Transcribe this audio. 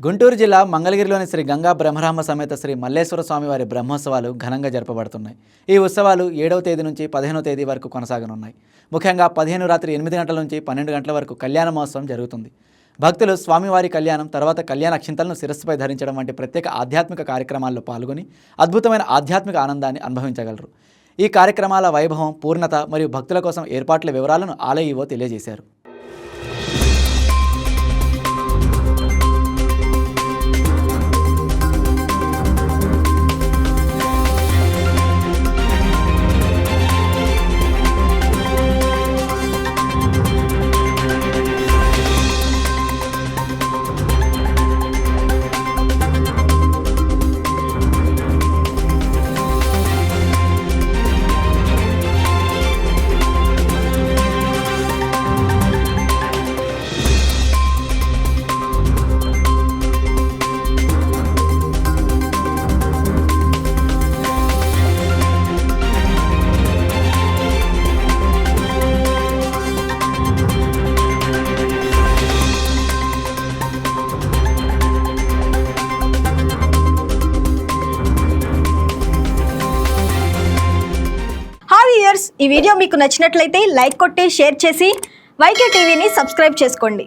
గుంటూరు జిల్లా మంగళగిరిలోని శ్రీ గంగా బ్రహ్మరామ సమేత శ్రీ మల్లేశ్వర స్వామి వారి బ్రహ్మోత్సవాలు ఘనంగా జరపబడుతున్నాయి. ఈ ఉత్సవాలు 7వ తేదీ నుంచి 15వ తేదీ వరకు కొనసాగనున్నాయి. ముఖ్యంగా 15 రాత్రి 8 గంటల నుంచి 12 గంటల వరకు కళ్యాణ మహోత్సవం జరుగుతుంది. భక్తులు స్వామివారి కళ్యాణం తర్వాత కళ్యాణ అక్షింతలను శిరస్సుపై ధరించడం వంటి ప్రత్యేక ఆధ్యాత్మిక కార్యక్రమాల్లో పాల్గొని అద్భుతమైన ఆధ్యాత్మిక ఆనందాన్ని అనుభవించగలరు. ఈ కార్యక్రమాల వైభవం, పూర్ణత మరియు భక్తుల కోసం ఏర్పాట్ల వివరాలను ఆలయ ఈవో తెలియజేశారు. ఈ వీడియో మీకు నచ్చినట్లయితే లైక్ కొట్టి షేర్ చేసి వైకే టీవీని సబ్స్క్రైబ్ చేసుకోండి.